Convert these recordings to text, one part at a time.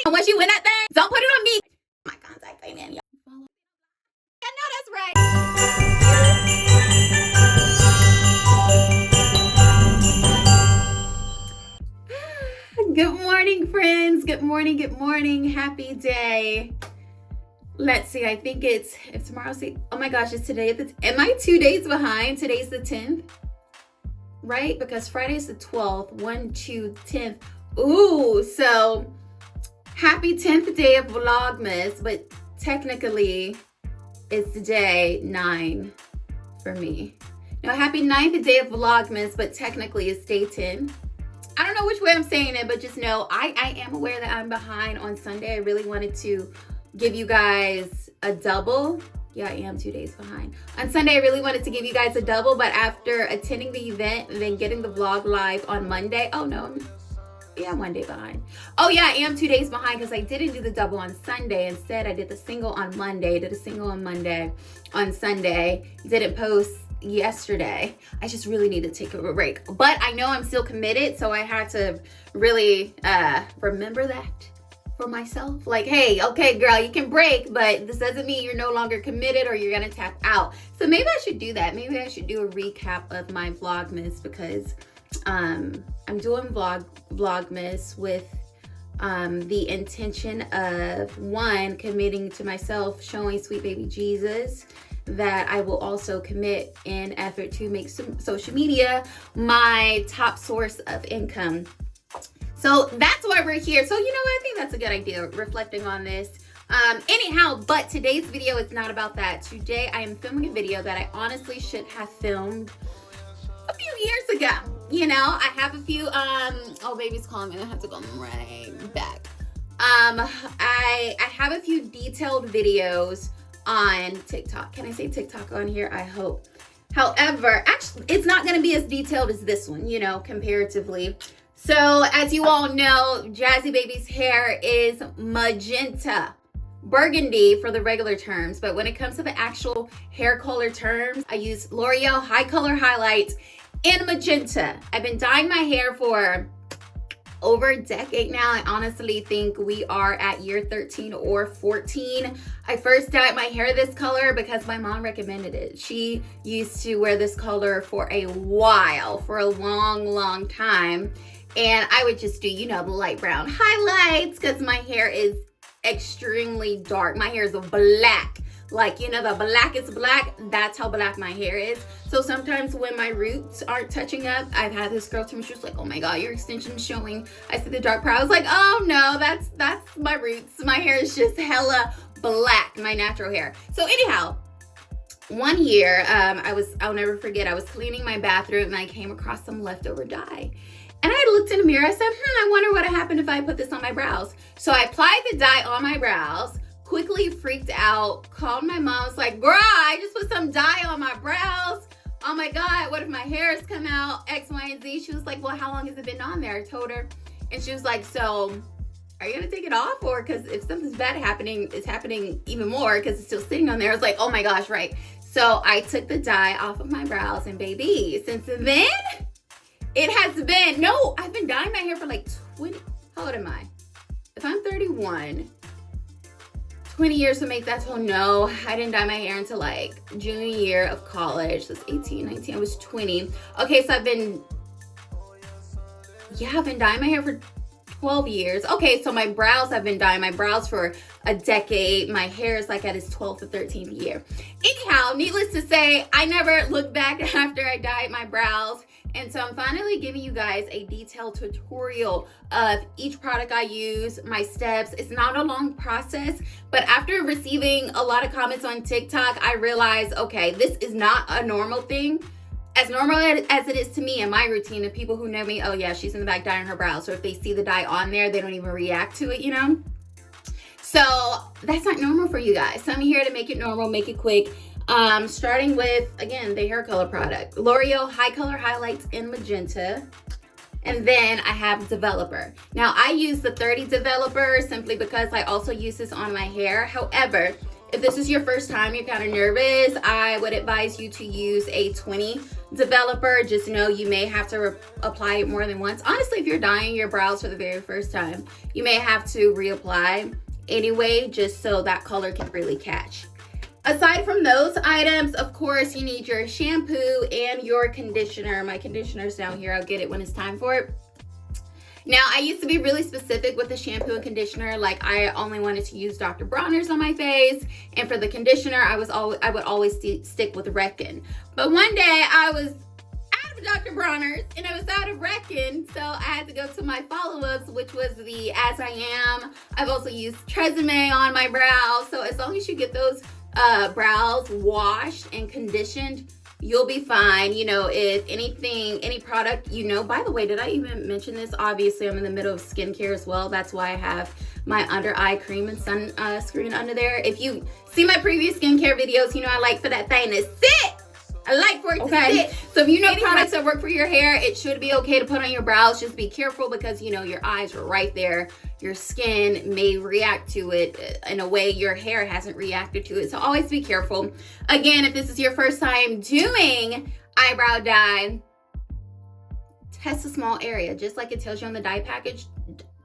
And once you win that thing, don't put it on me. My contact ain't in, y'all. I know that's right. Good morning, friends. Good morning. Good morning. Happy day. Let's see. I think if tomorrow's oh my gosh, it's today. Am I 2 days behind? Today's the 10th, right? Because Friday's the 12th. 1, 2, 10th. Ooh, so happy 10th day of Vlogmas, but technically it's day 9 for me. No, happy 9th day of Vlogmas, but technically it's day 10. I don't know which way I'm saying it, but just know I am aware that I'm behind on Sunday. I really wanted to give you guys a double. Yeah, I am 2 days behind. On Sunday, I really wanted to give you guys a double, but after attending the event and then getting the vlog live on Monday, oh no, I'm 1 day behind. Oh yeah, I am 2 days behind because I didn't do the double on Sunday. Instead, I did the single on Monday, did a single on Monday, on Sunday, didn't post yesterday. I just really need to take a break. But I know I'm still committed, so I had to really remember that for myself. Like, hey, okay, girl, you can break, but this doesn't mean you're no longer committed or you're gonna tap out. So maybe I should do that. Maybe I should do a recap of my Vlogmas because I'm doing Vlogmas with the intention of, one, committing to myself, showing sweet baby Jesus, that I will also commit in effort to make some social media my top source of income. So that's why we're here. So you know what? I think that's a good idea, reflecting on this. Anyhow, but today's video is not about that. Today I am filming a video that I honestly should have filmed a few years ago. You know, I have a few, oh, baby's calling me. I have to go right back. I have a few detailed videos on TikTok. Can I say TikTok on here? I hope. However, actually, it's not going to be as detailed as this one, you know, comparatively. So as you all know, Jazzy Baby's hair is magenta. Burgundy for the regular terms, but when it comes to the actual hair color terms, I use L'Oreal High Color Highlights in magenta. I've been dyeing my hair for over a decade now. I honestly think we are at year 13 or 14. I first dyed my hair this color because my mom recommended it. She used to wear this color for a while, for a long time. And I would just do, you know, the light brown highlights because my hair is extremely dark. My hair is black. Like, you know, the blackest black, that's how black my hair is. So sometimes when my roots aren't touching up, I've had this girl tell me, she was like, oh my God, your extension's showing. I see the dark part. I was like, oh no, that's my roots. My hair is just hella black, my natural hair. So anyhow, one year, I'll never forget, I was cleaning my bathroom and I came across some leftover dye. And I looked in the mirror, I said, I wonder what would happen if I put this on my brows. So I applied the dye on my brows, quickly freaked out, called my mom, was like, girl, I just put some dye on my brows. Oh my God, what if my hair has come out, X, Y, and Z? She was like, well, how long has it been on there? I told her, and she was like, so are you gonna take it off? Or because if something's bad happening, it's happening even more because it's still sitting on there. I was like, oh my gosh, right. So I took the dye off of my brows, and baby, since then, it has been, no, I've been dyeing my hair for like 20, how old am I? If I'm 31, 20 years to make that, so no, I didn't dye my hair until like junior year of college. So it's 18, 19, I was 20. Okay, so I've been dyeing my hair for 12 years. Okay, so my brows, I've been dyeing my brows for a decade. My hair is like at its 12th to 13th year. Anyhow, needless to say, I never looked back after I dyed my brows. And so I'm finally giving you guys a detailed tutorial of each product I use, my steps. It's not a long process, but after receiving a lot of comments on TikTok, I realized, okay, this is not a normal thing. As normal as it is to me and my routine, of people who know me, oh yeah, she's in the back dyeing her brows. So if they see the dye on there, they don't even react to it, you know? So that's not normal for you guys. So I'm here to make it normal, make it quick. Starting with, again, the hair color product, L'Oreal High Color Highlights in Magenta. And then I have Developer. Now I use the 30 Developer simply because I also use this on my hair. However, if this is your first time, you're kind of nervous, I would advise you to use a 20 developer, just know you may have to apply it more than once. Honestly, if you're dyeing your brows for the very first time, you may have to reapply anyway, just so that color can really catch. Aside from those items, of course, you need your shampoo and your conditioner. My conditioner's down here. I'll get it when it's time for it. Now, I used to be really specific with the shampoo and conditioner. Like, I only wanted to use Dr. Bronner's on my face. And for the conditioner, I would always stick with Reckon. But one day, I was out of Dr. Bronner's and I was out of Reckon. So I had to go to my follow-ups, which was the As I Am. I've also used Tresemme on my brows. So as long as you get those brows washed and conditioned, you'll be fine. You know, if any product, you know, by the way, did I even mention this? Obviously, I'm in the middle of skincare as well. That's why I have my under eye cream and sunscreen under there. If you see my previous skincare videos, you know I like for that thing to sit. I like for it to sit. So if you know products that work for your hair, it should be okay to put on your brows. Just be careful because, you know, your eyes are right there. Your skin may react to it in a way your hair hasn't reacted to it. So always be careful. Again, if this is your first time doing eyebrow dye, test a small area. Just like it tells you on the dye package,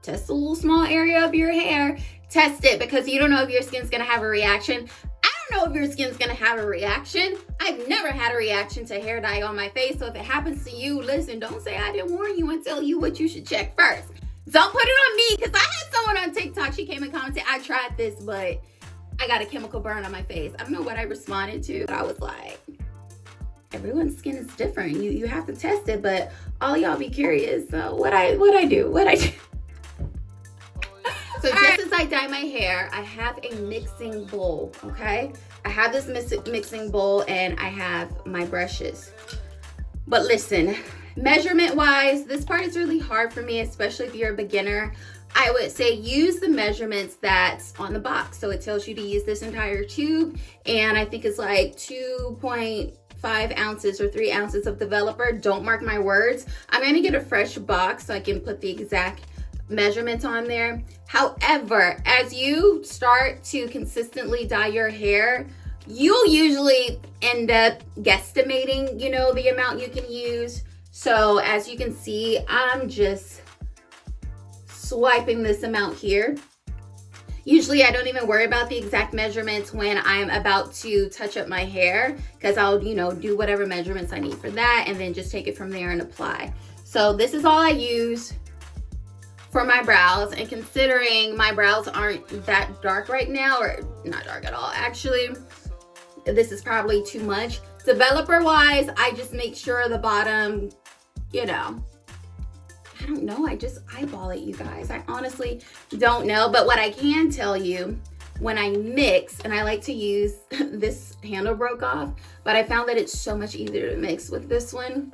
test a little small area of your hair. Test it because you don't know if your skin's going to have a reaction. I don't know if your skin's gonna have a reaction. I've never had a reaction to hair dye on my face. So if it happens to you, listen, don't say I didn't warn you and tell you what you should check first. Don't put it on me, because I had someone on TikTok, she came and commented, I tried this, but I got a chemical burn on my face. I don't know what I responded to, but I was like, everyone's skin is different. You have to test it, but all y'all be curious. So what I do. So just as I dye my hair, I have a mixing bowl, okay? I have this mixing bowl and I have my brushes. But listen, measurement-wise, this part is really hard for me, especially if you're a beginner. I would say use the measurements that's on the box. So it tells you to use this entire tube, and I think it's like 2.5 ounces or 3 ounces of developer. Don't mark my words. I'm gonna get a fresh box so I can put the exact measurements on there. However, as you start to consistently dye your hair, you'll usually end up guesstimating, you know, the amount you can use. So as you can see, I'm just swiping this amount here. Usually I don't even worry about the exact measurements when I'm about to touch up my hair, because I'll, you know, do whatever measurements I need for that and then just take it from there and apply. So this is all I use for my brows, and considering my brows aren't that dark right now, or not dark at all actually, this is probably too much. Developer wise, I just make sure the bottom, you know, I don't know, I just eyeball it, you guys. I honestly don't know, but what I can tell you, when I mix, and I like to use, this handle broke off, but I found that it's so much easier to mix with this one,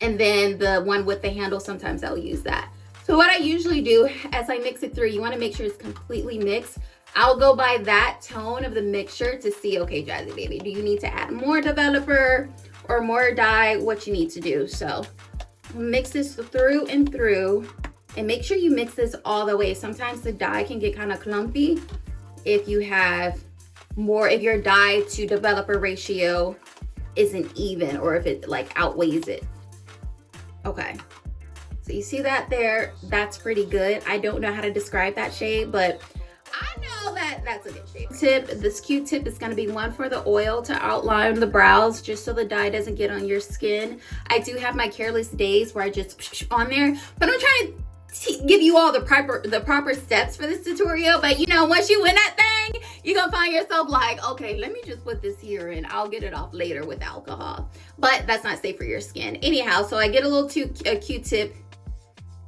and then the one with the handle, sometimes I'll use that. So what I usually do as I mix it through, you want to make sure it's completely mixed. I'll go by that tone of the mixture to see, okay, Jazzy baby, do you need to add more developer or more dye? What you need to do. So mix this through and through, and make sure you mix this all the way. Sometimes the dye can get kind of clumpy if you have more, if your dye to developer ratio isn't even, or if it like outweighs it. Okay. So you see that there? That's pretty good. I don't know how to describe that shade, but I know that that's a good shade. This Q-tip is going to be one for the oil to outline the brows, just so the dye doesn't get on your skin. I do have my careless days where I just on there, but I'm trying to give you all the proper steps for this tutorial. But you know, once you win that thing, you're gonna find yourself like, okay, let me just put this here and I'll get it off later with alcohol. But that's not safe for your skin. Anyhow, so I get a little Q-tip,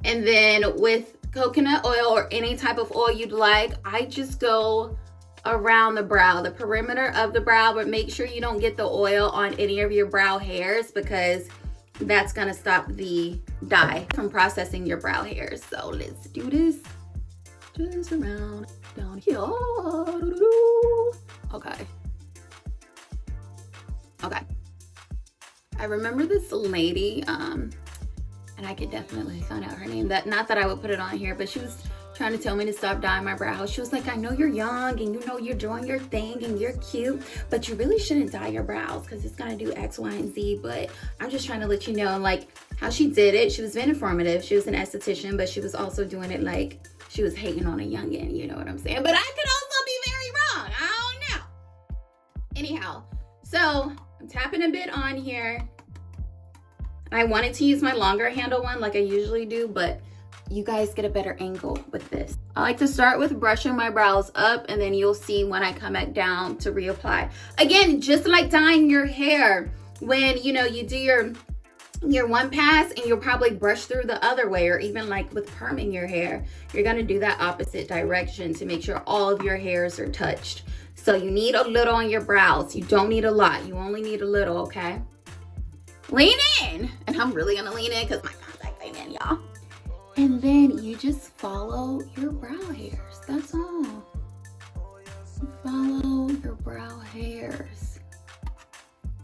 and then with coconut oil or any type of oil you'd like, I just go around the brow, the perimeter of the brow, but make sure you don't get the oil on any of your brow hairs, because that's gonna stop the dye from processing your brow hairs. So let's do this. Just around down here. Okay. Okay. I remember this lady, and I could definitely find out her name. Not that I would put it on here, but she was trying to tell me to stop dyeing my brows. She was like, I know you're young and you know you're doing your thing and you're cute, but you really shouldn't dye your brows because it's gonna do X, Y, and Z. But I'm just trying to let you know like how she did it. She was very informative. She was an esthetician, but she was also doing it like she was hating on a youngin', you know what I'm saying? But I could also be very wrong. I don't know. Anyhow, so I'm tapping a bit on here. I wanted to use my longer handle one like I usually do, but you guys get a better angle with this. I like to start with brushing my brows up, and then you'll see when I come back down to reapply. Again, just like dyeing your hair, when you know you do your one pass and you'll probably brush through the other way, or even like with perming your hair, you're gonna do that opposite direction to make sure all of your hairs are touched. So you need a little on your brows. You don't need a lot. You only need a little, okay? Lean in. And I'm really gonna lean in because my contact ain't in, y'all. And then you just follow your brow hairs. That's all. Follow your brow hairs.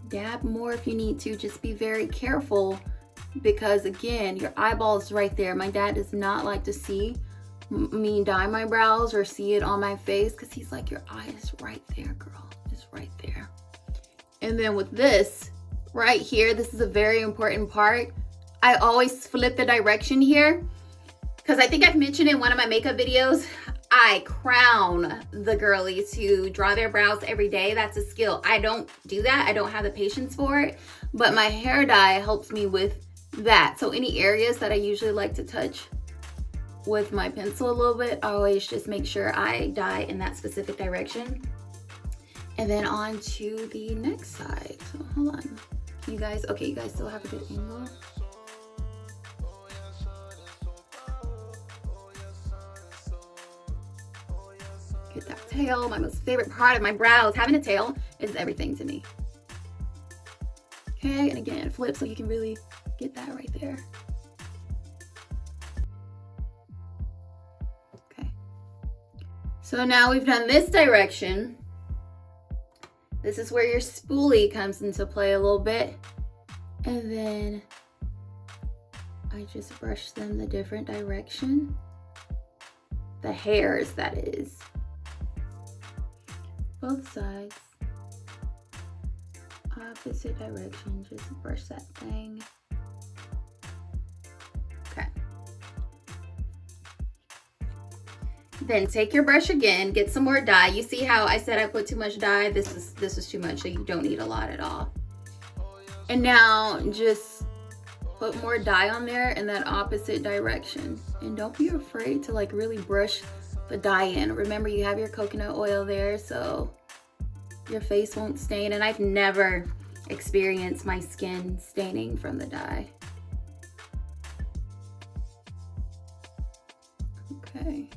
Dab more if you need to. Just be very careful because again, your eyeball's right there. My dad does not like to see me dye my brows or see it on my face because he's like, your eye is right there, girl. It's right there. And then with this right here, this is a very important part. I always flip the direction here because I think I've mentioned in one of my makeup videos, I crown the girlies who draw their brows every day. That's a skill. I don't do that. I don't have the patience for it, but my hair dye helps me with that. So any areas that I usually like to touch with my pencil a little bit, I always just make sure I dye in that specific direction. And then on to the next side. So hold on. You guys, okay, you guys still have a good angle. Get that tail. My most favorite part of my brows, having a tail, is everything to me. Okay, and again, flip so you can really get that right there. Okay. So now we've done this direction. This is where your spoolie comes into play a little bit. And then I just brush them the different direction. The hairs, that is. Both sides. Opposite direction, just brush that thing. Okay. Then take your brush again, get some more dye. You see how I said I put too much dye? This is too much, so you don't need a lot at all. And now just put more dye on there in that opposite direction. And don't be afraid to like really brush the dye in. Remember, you have your coconut oil there, so your face won't stain. And I've never experienced my skin staining from the dye. Okay.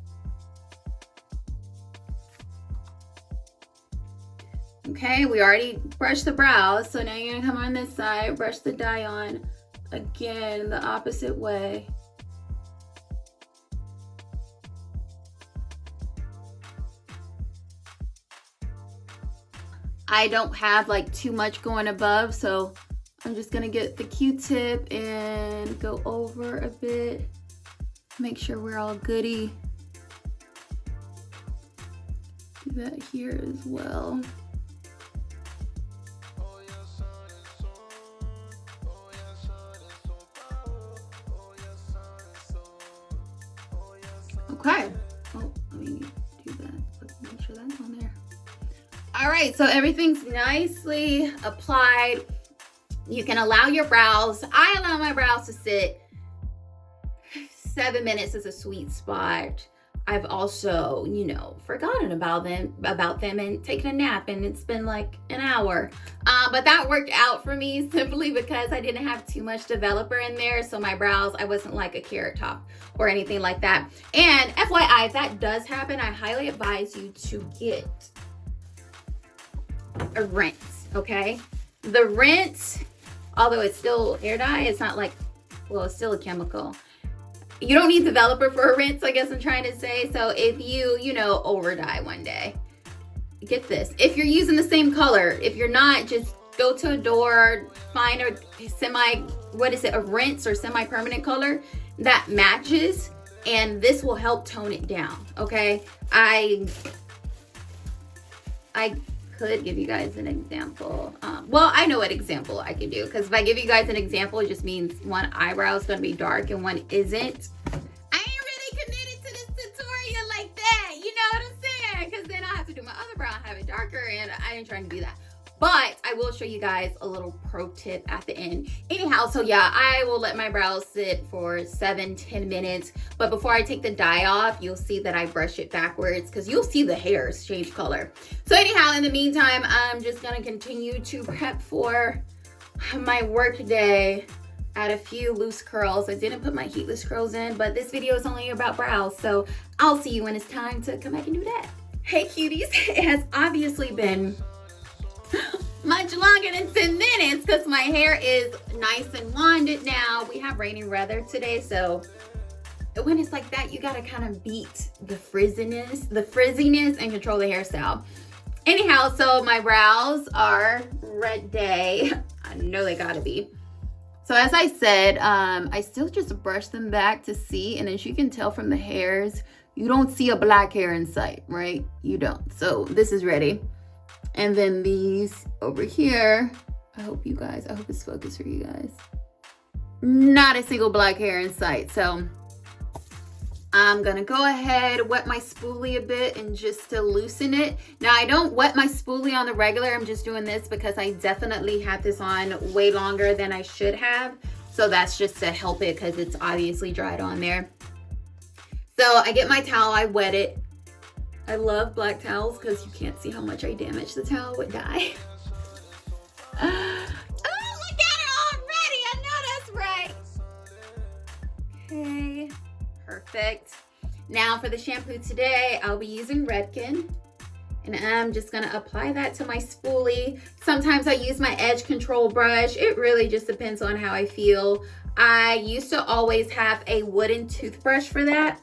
Okay, we already brushed the brows, so now you're gonna come on this side, brush the dye on again the opposite way. I don't have like too much going above, so I'm just gonna get the Q-tip and go over a bit. Make sure we're all goody. Do that here as well. Okay. Oh, let me do that. Let's make sure that's on there. All right, so everything's nicely applied. You can allow your brows. I allow my brows to sit. 7 minutes is a sweet spot. I've also, you know, forgotten about them and taken a nap, and it's been like an hour. But that worked out for me simply because I didn't have too much developer in there. So my brows, I wasn't like a carrot top or anything like that. And FYI, if that does happen, I highly advise you to get a rinse, okay? The rinse, although it's still hair dye, it's not like, well, it's still a chemical. You don't need developer for a rinse, I guess I'm trying to say. So if you know, over dye one day, get this. If you're using the same color, if you're not, just go to a door, find a a rinse or semi-permanent color that matches and this will help tone it down, okay? I could give you guys an example. Well, I know what example I can do, because if I give you guys an example, it just means one eyebrow is going to be dark and one isn't. I ain't really committed to this tutorial like that, you know what I'm saying? Because then I'll have to do my other brow and have it darker, and I ain't trying to do that. But I will show you guys a little pro tip at the end. Anyhow, so yeah, I will let my brows sit for 7-10 minutes. But before I take the dye off, you'll see that I brush it backwards, because you'll see the hairs change color. So anyhow, in the meantime, I'm just gonna continue to prep for my work day. Add a few loose curls. I didn't put my heatless curls in, but this video is only about brows. So I'll see you when it's time to come back and do that. Hey cuties, it has obviously been much longer than 10 minutes because my hair is nice and wanded now. We have rainy weather today, so when it's like that, you gotta kind of beat the frizziness and control the hairstyle. Anyhow, so my brows are ready. I know they gotta be. So as I said, I still just brush them back to see, and as you can tell from the hairs, you don't see a black hair in sight, right? You don't. So this is ready. And then these over here, I hope it's focused for you guys. Not a single black hair in sight. So I'm gonna go ahead, wet my spoolie a bit and just to loosen it. Now I don't wet my spoolie on the regular, I'm just doing this because I definitely had this on way longer than I should have. So that's just to help it because it's obviously dried on there. So I get my towel, I wet it. I love black towels because you can't see how much I damage the towel with dye. Oh, look at it already. I know that's right. Okay, perfect. Now for the shampoo today, I'll be using Redken. And I'm just gonna apply that to my spoolie. Sometimes I use my edge control brush. It really just depends on how I feel. I used to always have a wooden toothbrush for that.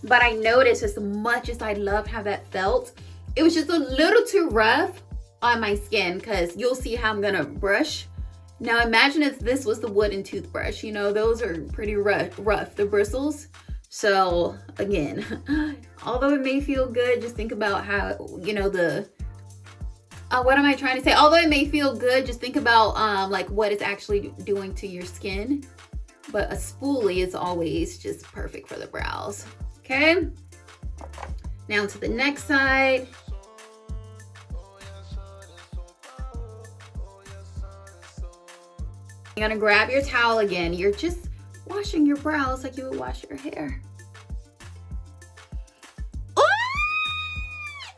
But I noticed as much as I loved how that felt, it was just a little too rough on my skin, because you'll see how I'm gonna brush. Now imagine if this was the wooden toothbrush, you know, those are pretty rough, the bristles. So again, although it may feel good, just think about how, you know, what am I trying to say? Although it may feel good, just think about like what it's actually doing to your skin. But a spoolie is always just perfect for the brows. Okay, now to the next side. You're gonna grab your towel again. You're just washing your brows like you would wash your hair. Ooh!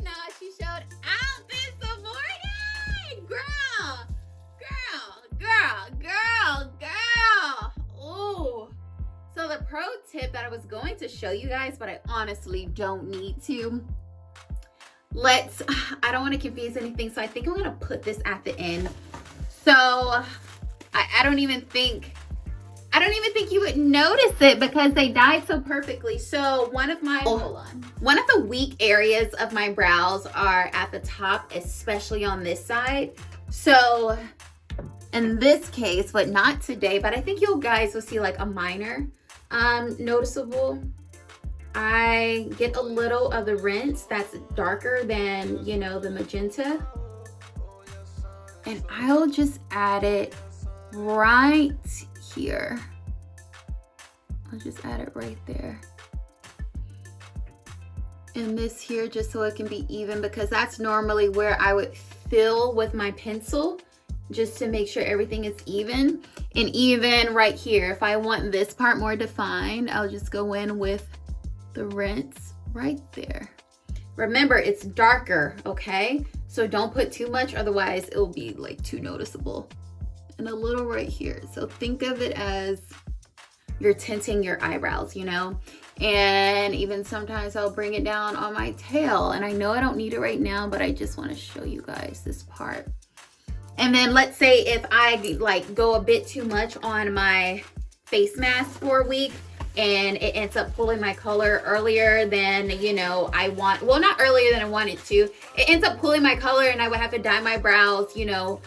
No, she showed out this morning. Girl. Ooh. So the pro tip that I was going to show you guys, but I honestly don't need to. I don't want to confuse anything, so I think I'm going to put this at the end. So I don't even think you would notice it because they dyed so perfectly. So one of the weak areas of my brows are at the top, especially on this side. So in this case, but not today, but I think you guys will see like a minor noticeable. I get a little of the rinse that's darker than, you know, the magenta, and I'll just add it right here. I'll just add it right there, and this here, just so it can be even, because that's normally where I would fill with my pencil, just to make sure everything is even. And even right here, if I want this part more defined, I'll just go in with the rinse right there. Remember, it's darker, okay? So don't put too much, otherwise it'll be like too noticeable. And a little right here. So think of it as you're tinting your eyebrows, you know? And even sometimes I'll bring it down on my tail. And I know I don't need it right now, but I just want to show you guys this part. And then let's say if I like go a bit too much on my face mask for a week and it ends up pulling my color earlier than, you know, I want, well, not earlier than I wanted to. It ends up pulling my color and I would have to dye my brows, you know,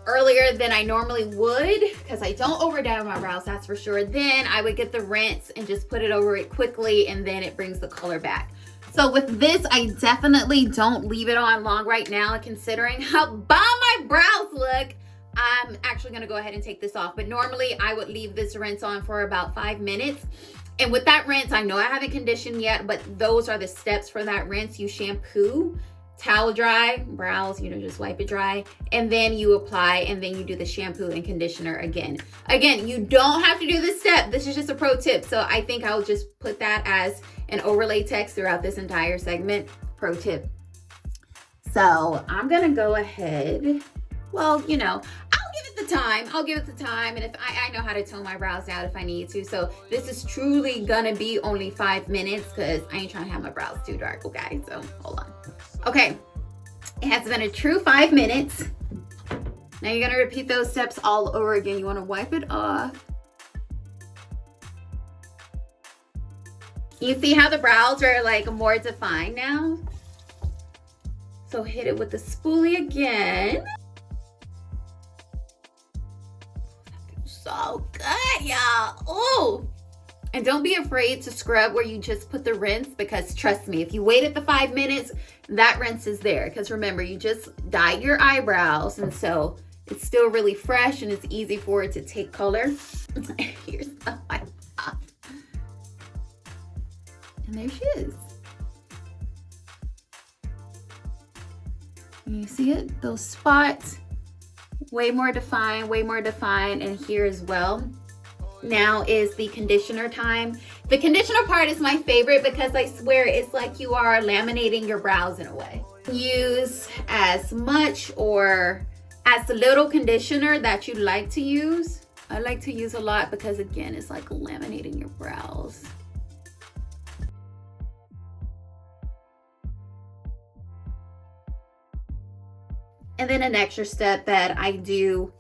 earlier than I normally would because I don't over dye my brows, that's for sure. Then I would get the rinse and just put it over it quickly, and then it brings the color back. So with this, I definitely don't leave it on long right now. Considering how bomb my brows look, I'm actually gonna go ahead and take this off. But normally I would leave this rinse on for about 5 minutes. And with that rinse, I know I haven't conditioned yet, but those are the steps for that rinse. You shampoo, towel dry, brows, you know, just wipe it dry, and then you apply, and then you do the shampoo and conditioner again. Again, you don't have to do this step. This is just a pro tip. So I think I'll just put that as an overlay text throughout this entire segment. Pro tip. So I'm gonna go ahead, well, you know, I'll give it the time, and if I know how to tone my brows out if I need to. So this is truly gonna be only 5 minutes because I ain't trying to have my brows too dark, okay? So hold on. Okay, it has been a true 5 minutes. Now you're gonna repeat those steps all over again. You wanna wipe it off. You see how the brows are like more defined now? So hit it with the spoolie again. So good, y'all. Oh, and don't be afraid to scrub where you just put the rinse, because trust me, if you waited the 5 minutes, that rinse is there. Because remember, you just dyed your eyebrows, and so it's still really fresh and it's easy for it to take color. Here's the wipe off. And there she is. You see it? Those spots, way more defined, and here as well. Now is the conditioner time. The conditioner part is my favorite because I swear it's like you are laminating your brows in a way. Use as much or as little conditioner that you like to use. I like to use a lot because again, it's like laminating your brows. And then an extra step that I do,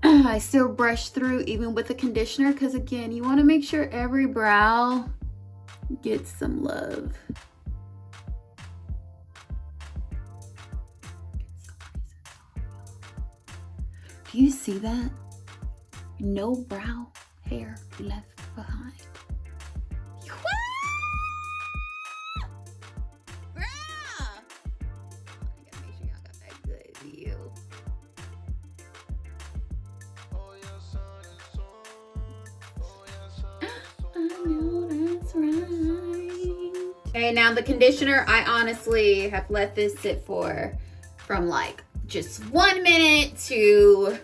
I still brush through even with the conditioner, because again, you want to make sure every brow gets some love. Do you see that? No brow hair left behind. Okay, now the conditioner, I honestly have let this sit for from like just 1 minute to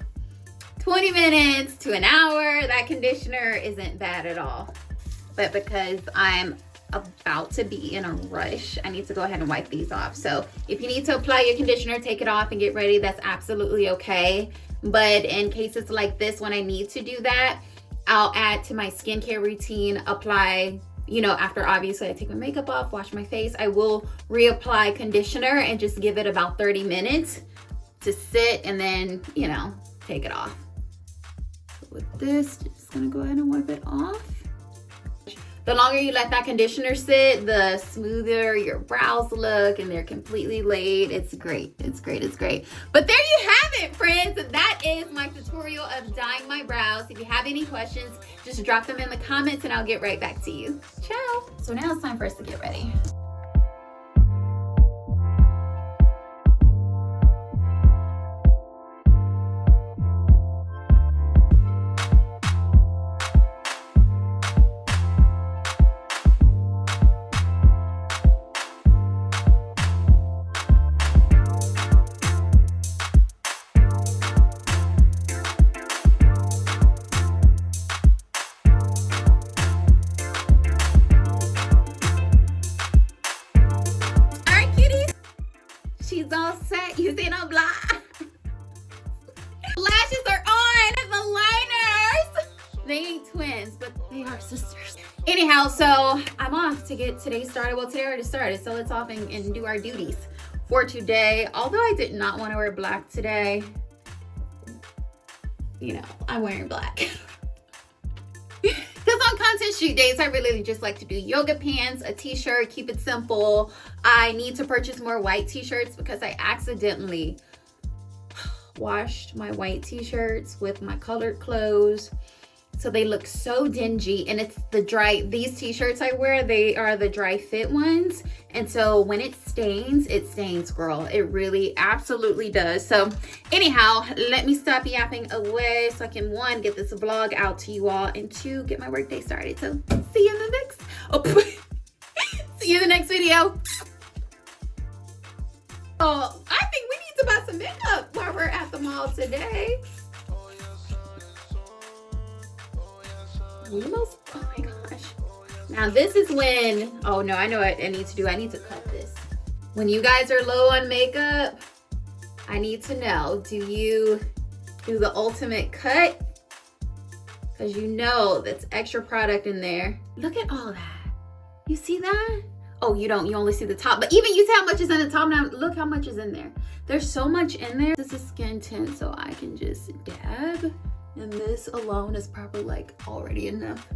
20 minutes to an hour. That conditioner isn't bad at all. But because I'm about to be in a rush, I need to go ahead and wipe these off. So if you need to apply your conditioner, take it off and get ready. That's absolutely okay. But in cases like this, when I need to do that, I'll add to my skincare routine, apply, you know, after obviously I take my makeup off, wash my face, I will reapply conditioner and just give it about 30 minutes to sit and then, you know, take it off. So with this, just gonna go ahead and wipe it off. The longer you let that conditioner sit, the smoother your brows look, and they're completely laid. It's great, it's great, it's great. But there you have it, friends. That is my tutorial of dyeing my brows. If you have any questions, just drop them in the comments and I'll get right back to you. Ciao. So now it's time for us to get ready. She's all set using a blush. Lashes are on, the liners. They ain't twins, but they are sisters. Anyhow, so I'm off to get today started. Well, today already started, so let's off and do our duties for today. Although I did not want to wear black today, you know, I'm wearing black. Because on content shoot days, I really just like to do yoga pants, a t-shirt, keep it simple. I need to purchase more white t-shirts because I accidentally washed my white t-shirts with my colored clothes. So they look so dingy, and it's the dry, these t-shirts I wear, they are the dry fit ones. And so when it stains, girl. It really absolutely does. So anyhow, let me stop yapping away so I can, one, get this vlog out to you all, and two, get my workday started. So see you in the next, see you in the next video. Oh, I think we need to buy some makeup while we're at the mall today. Oh my gosh. Now this is when, oh no, I know what I need to do. I need to cut this. When you guys are low on makeup, I need to know, do you do the ultimate cut? Because you know that's extra product in there. Look at all that. You see that? Oh, you don't, you only see the top, but even you see how much is in the top. Now look how much is in there. There's so much in there. This is skin tint, so I can just dab. And this alone is probably like already enough.